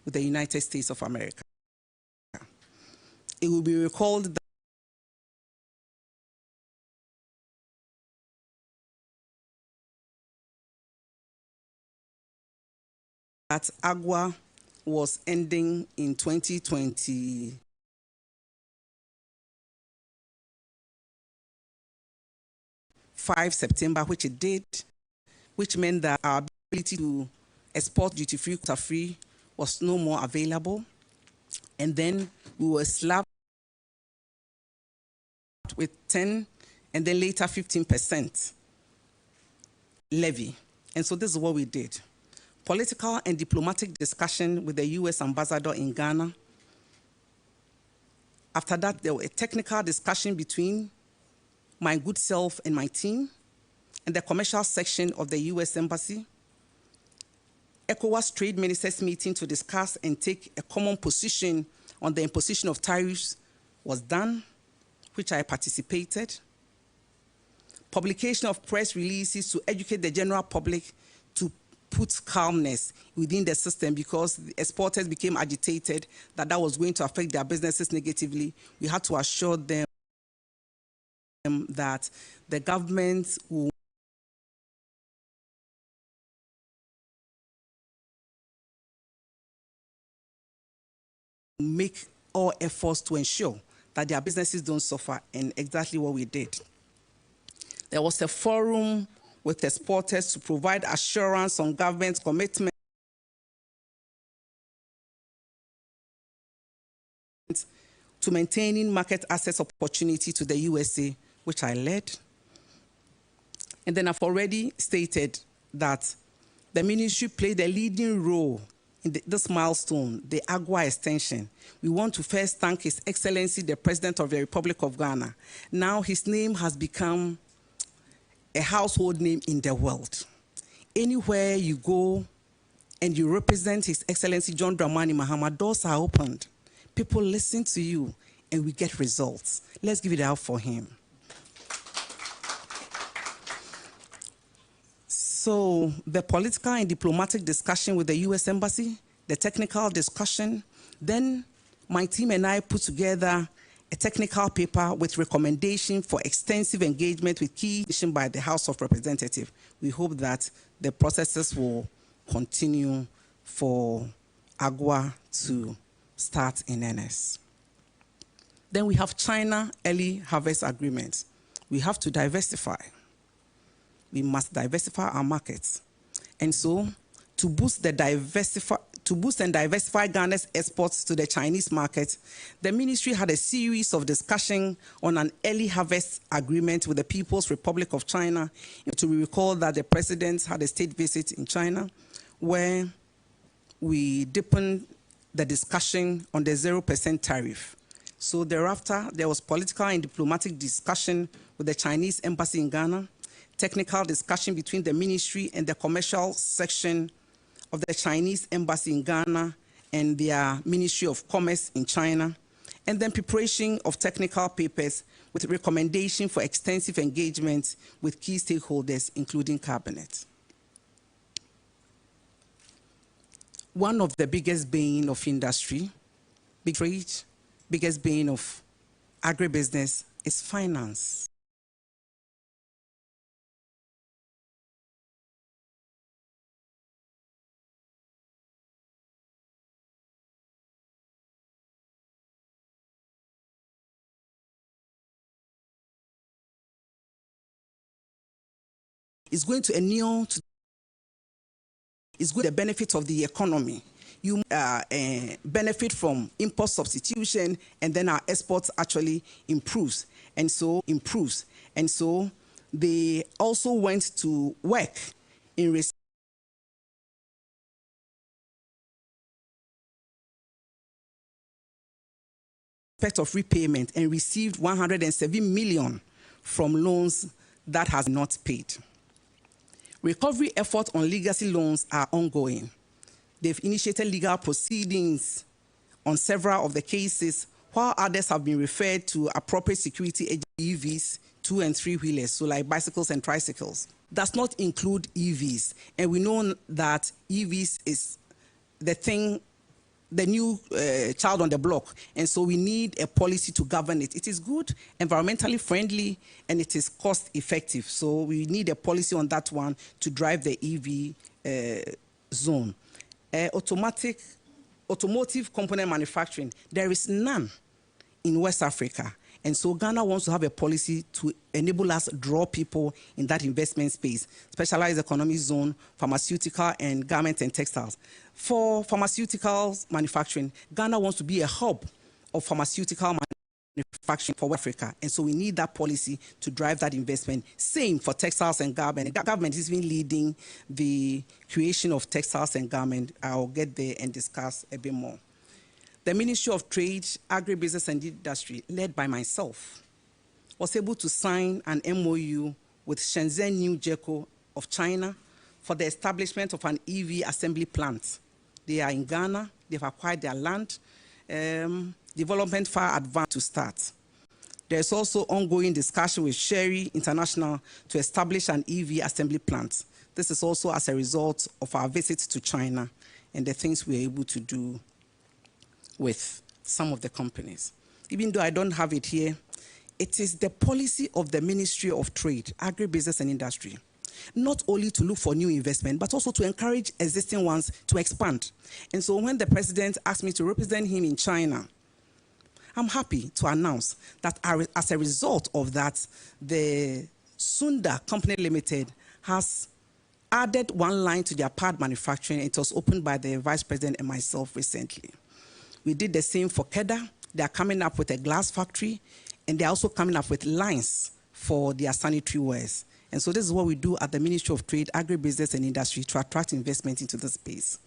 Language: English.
with the United States of America. It will be recalled that AGWA was ending in 2020. September, which it did, which meant that our ability to export duty-free, quota-free was no more available. And then we were slapped with 10 and then later 15% levy. And so this is what we did. Political and diplomatic discussion with the US ambassador in Ghana. After that, there was a technical discussion between my good self and my team, and the commercial section of the US Embassy. ECOWAS Trade Ministers meeting to discuss and take a common position on the imposition of tariffs was done, which I participated. Publication of press releases to educate the general public to put calmness within the system, because the exporters became agitated that that was going to affect their businesses negatively. We had to assure them that the government will make all efforts to ensure that their businesses don't suffer, and exactly what we did. There was a forum with exporters to provide assurance on government's commitment to maintaining market access opportunity to the USA, which I led. And then I've already stated that the ministry played a leading role in this milestone, the AGWA extension. We want to first thank His Excellency, the President of the Republic of Ghana. Now his name has become a household name in the world. Anywhere you go and you represent His Excellency John Dramani Mahama, doors are opened. People listen to you and we get results. Let's give it out for him. So the political and diplomatic discussion with the US Embassy, the technical discussion, then my team and I put together a technical paper with recommendation for extensive engagement with key decisions by the House of Representatives. We hope that the processes will continue for AGWA to start in earnest. Then we have China Early Harvest Agreement. We have to diversify. We must diversify our markets. And so, to boost and diversify Ghana's exports to the Chinese market, the ministry had a series of discussions on an early harvest agreement with the People's Republic of China. To recall that the president had a state visit in China, where we deepened the discussion on the 0% tariff. So thereafter, there was political and diplomatic discussion with the Chinese embassy in Ghana, technical discussion between the ministry and the commercial section of the Chinese embassy in Ghana and their Ministry of Commerce in China, and then preparation of technical papers with recommendation for extensive engagement with key stakeholders, including cabinet. One of the biggest bane of industry, big trade, biggest bane of agribusiness is finance. It's going to inure to the benefit of the economy. You benefit from import substitution, and then our exports actually improves. And so they also went to work in respect of repayment and received 107 million from loans that has not paid. Recovery efforts on legacy loans are ongoing. They've initiated legal proceedings on several of the cases, while others have been referred to appropriate security EVs, 2- and 3-wheelers, so like bicycles and tricycles. Does not include EVs, and we know that EVs is the thing the new child on the block, and so we need a policy to govern it. It is good, environmentally friendly, and it is cost effective. So we need a policy on that one to drive the EV zone. Automotive component manufacturing, there is none in West Africa. And so Ghana wants to have a policy to enable us draw people in that investment space, specialized economic zone, pharmaceutical and garment and textiles. For pharmaceuticals manufacturing, Ghana wants to be a hub of pharmaceutical manufacturing for West Africa. And so we need that policy to drive that investment. Same for textiles and garment. The government has been leading the creation of textiles and garment. I'll get there and discuss a bit more. The Ministry of Trade, Agribusiness and Industry, led by myself, was able to sign an MOU with Shenzhen New Jeco of China for the establishment of an EV assembly plant. They are in Ghana, they've acquired their land, development far advanced to start. There's also ongoing discussion with Sherry International to establish an EV assembly plant. This is also as a result of our visit to China and the things we are able to do with some of the companies. Even though I don't have it here, it is the policy of the Ministry of Trade, Agribusiness and Industry, not only to look for new investment, but also to encourage existing ones to expand. And so when the president asked me to represent him in China, I'm happy to announce that as a result of that, the Sunda Company Limited has added one line to their pad manufacturing. It was opened by the Vice President and myself recently. We did the same for Keda. They are coming up with a glass factory, and they're also coming up with lines for their sanitary wares. And so this is what we do at the Ministry of Trade, Agribusiness and Industry to attract investment into the space.